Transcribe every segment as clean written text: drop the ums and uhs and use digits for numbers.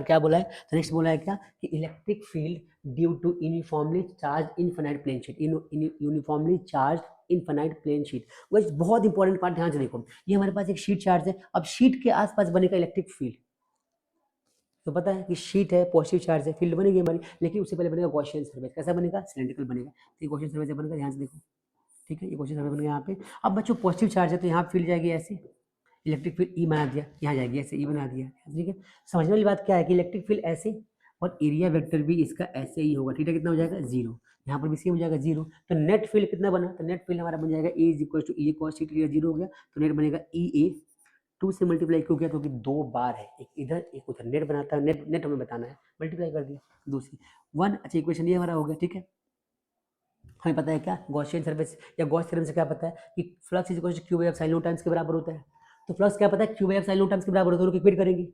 क्या बोला है, तो नेक्स्ट बोला है क्या कि electric field due to uniformly charge infinite plane sheet, uniformly charge infinite plane sheet. वही बहुत इंपॉर्टेंट पार्ट, ध्यान से देखो, ये हमारे पास एक शीट चार्ज है, अब शीट के आसपास बनेगा इलेक्ट्रिक फील्ड। तो पता है कि शीट है, पॉजिटिव चार्ज है, फील्ड बनेगी हमारी, लेकिन उससे पहले बनेगा गॉसियन सरफेस। कैसा बनेगा? सिलेंड्रिकल बनेगा। तो ये गॉसियन सरफेस बनेगा, ध्यान से देखो, ठीक है, ये गॉसियन सरफेस बनेगा यहाँ पे। अब बच्चों पॉजिटिव चार्ज है तो यहाँ फील्ड जाएगी ऐसे, इलेक्ट्रिक फील्ड ई बना दिया, यहाँ जाएगी ऐसे, ई बना दिया, ठीक है। समझने वाली बात क्या है कि इलेक्ट्रिक फील्ड ऐसे और एरिया वेक्टर भी इसका ऐसे ही होगा, ठीक है। कितना हो जाएगा? 0। यहाँ पर भी सेम हो जाएगा 0। तो नेट फील्ड कितना बना? तो नेट फील्ड हमारा बन जाएगा A is equal to E cos theta, 0 हो गया, तो नेट बनेगा ई ए। 2 से मल्टीप्लाई क्यों किया? क्योंकि 2 बार है, एक इधर एक उधर, नेट बनाता है, नेट नेट हमें बताना है, मल्टीप्लाई कर दिया दूसरी 1। अच्छा, इक्वेशन ये हमारा हो गया, ठीक है। हमें पता है क्या गॉसियन सरफेस या गॉस थ्योरम से क्या पता है कि flux is equal to Q by epsilon naught times के बराबर होता है। तो फ्लक्स क्या पता है? Q by epsilon naught times के बराबर होता है। दोनों को इक्वेट करेंगे,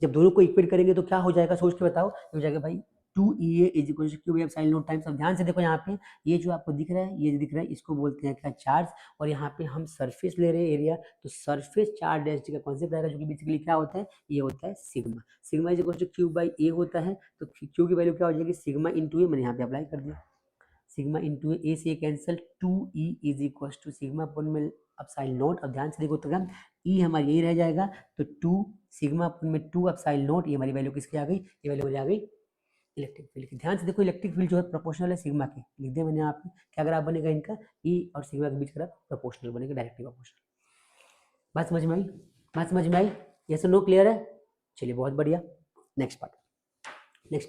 जब दोनों को इक्वेट करेंगे तो क्या हो जाएगा? सोच के बताओ। हो जाएगा भाई 2EA is equal to Q by epsilon naught times. अब ध्यान से देखो, यहाँ पे ये जो आपको दिख रहा है, ये जो दिख रहा है, इसको बोलते हैं क्या? चार्ज। और यहाँ पे हम सरफेस ले रहे हैं, एरिया, तो सरफेस चार्ज डेंसिटी का कॉन्सेप्ट आएगा, जो कि बेसिकली क्या होता है? ये होता है sigma. Sigma is equal to Q by A होता है, तो क्यू की वैल्यू क्या हो जाएगी? Sigma into A. मैंने यहाँ पे अप्लाई कर दिया, सिग्मा इंटू ए से cancel, 2E is equal to sigma अपन में अपसाइल नोट। अब ध्यान से देखो तो ई हमारी यही रह जाएगा, तो 2 सिग्मा अपन में 2 अपसाइल नोट, ये हमारी वैल्यू किसकी आ गई? ये वैल्यू आ गई इलेक्ट्रिक फील्ड की। ध्यान से देखो, इलेक्ट्रिक फील्ड जो है प्रोपोर्शनल है सिग्मा के, लिख दिया मैंने यहाँ पे। क्या ग्राफ बनेगा इनका? ई और सिग्मा के बीच ग्राफ प्रोपोर्शनल बनेगा, डायरेक्टली प्रोपोर्शनल। बात समझ में आई? बात समझ में आई? ये सब नो क्लियर है? चलिए, बहुत बढ़िया। नेक्स्ट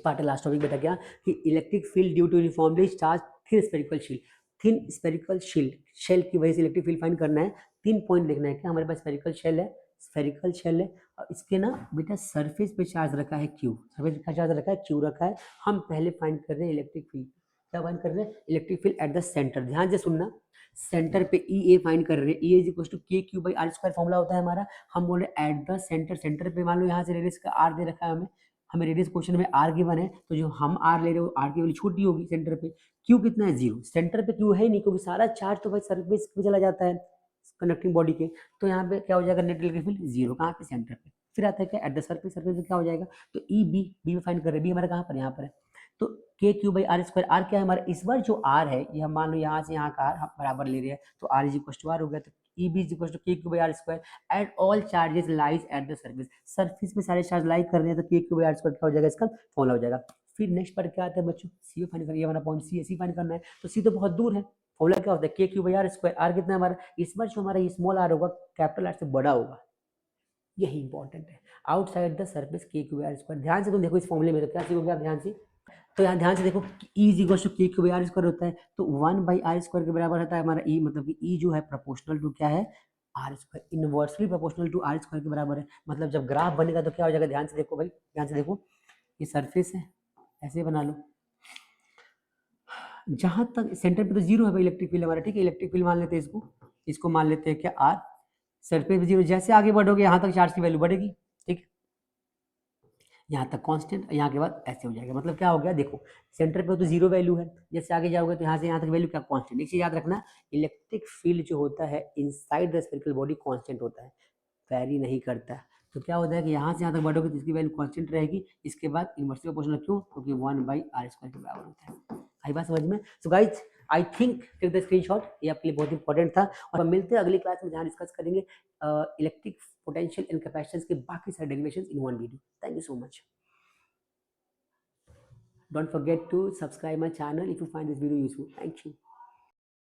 पार्ट है, लास्ट टॉपिक बेटा क्या कि electric field due to uniformly charge thin spherical shield. Thin spherical shield, shell की वजह से इलेक्ट्रिक फील्ड फाइंड करना है। 3 पॉइंट लिखना है क्या? हमारे पास स्फेरिकल शेल है, स्फेरिकल शेल है, और इसके ना बेटा सरफेस पे चार्ज रखा है क्यू, सरफेस पे चार्ज रखा है क्यू रखा है। हम पहले फाइंड कर रहे हैं इलेक्ट्रिक फील्ड। क्या फाइंड कर रहे हैं? Electric field at the centre. ध्यान से सुनना, सेंटर पे ई ए फाइंड कर रहे हैं। ई इज इक्वल टू के Q by are square formula होता है हमारा। हम बोल रहे हैं एट द सेंटर, सेंटर पे मान लो यहाँ से रेडियस का आर दे रखा है हमें, हमें रेडियस क्वेश्चन में आर गिवन है, तो जो हम आर ले रहे हो, आर की वैल्यू छोटी होगी सेंटर पे। क्यू कितना है? 0। सेंटर पे क्यू है ही नहीं, क्योंकि सारा चार्ज तो भाई सरफेस पे चला जाता है कंडक्टिंग बॉडी के। तो यहाँ पे क्या हो जाएगा? Net electric field 0। कहाँ पे? सेंटर पे। फिर आता है क्या? एट द सरफेस, सरफेस पे क्या हो जाएगा? तो ई बी, बी में फाइंड कर रहे हैं, बी हमारा कहाँ पर? यहाँ पर है। तो k Q by are square, r क्या है हमारा? इस बार जो आर है, ये हम मान लो यहाँ से यहाँ का आर हम बराबर ले रहे हैं, तो R is equal to R हो गया। तो E B is equal to के Q by are square at all charges lies at the surface. Surface में सारे चार्ज लाई कर रहे हैं, तो k Q by are square क्या हो जाएगा? इसका फॉर्मूला हो जाएगा। फिर नेक्स्ट पर क्या आता है बच्चों? सी फाइंड करना है, हमारा पॉइंट सी है, सी फाइंड करना है। तो सी तो बहुत दूर है, फॉर्मूला क्या होता है? K Q by are square. R कितना है हमारा? इस बार जो हमारा स्मॉल आर होगा, कैपिटल आर से बड़ा होगा, यही इंपॉर्टेंट है। Outside the surface k Q by are square. ध्यान से तुम देखो इस फॉर्मूले में, तो क्या सीखोगे आप ध्यान से? तो यहाँ ध्यान से देखो, ई इज इक्वल टू के क्यू बाई आर स्क्वायर होता है, तो 1 बाई आर स्क्वायर के बराबर होता है हमारा ई, मतलब कि ई जो है प्रोपोर्शनल टू क्या है? R square, inversely proportional to r square के बराबर है। मतलब जब ग्राफ बनेगा तो क्या हो जाएगा? ध्यान से देखो भाई, ध्यान से देखो, ये सरफेस है, ऐसे बना लो। जहां तक सेंटर पे तो 0 है भाई इलेक्ट्रिक फील्ड हमारा, ठीक है। इलेक्ट्रिक फील्ड मान लेते हैं, इसको मान लेते हैं क्या? आर। सरफेस पे 0, जैसे आगे बढ़ोगे यहाँ तक चार्ज की वैल्यू बढ़ेगी, ठीक। यहाँ तक कांस्टेंट, यहाँ के बाद ऐसे हो जाएगा। मतलब क्या हो गया? देखो, सेंटर पे तो 0 वैल्यू है, जैसे आगे जाओगे तो यहाँ से यहाँ तक वैल्यू क्या? कांस्टेंट। एक चीज याद रखना, इलेक्ट्रिक फील्ड जो होता है inside the spherical body constant होता है, वैरी नहीं करता है। तो क्या होता है कि यहाँ से यहाँ तक बढ़ोगे तो इसकी वैल्यू कांस्टेंट रहेगी, इसके बाद इनवर्सली प्रोपोर्शनल। क्यों? क्योंकि 1 बाई आर स्क्वायर के बराबर होता है। आई बात समझ में? So guys, I think take the screenshot, ये आपके लिए बहुत इंपॉर्टेंट था। और हम मिलते हैं अगली क्लास में, जहाँ डिस्कस करेंगे इलेक्ट्रिक पोटेंशियल एंड कैपेसिटेंस के बाकी सारे derivations in one video. Thank you so much. Don't forget to subscribe my channel if you find this video useful. Thank you.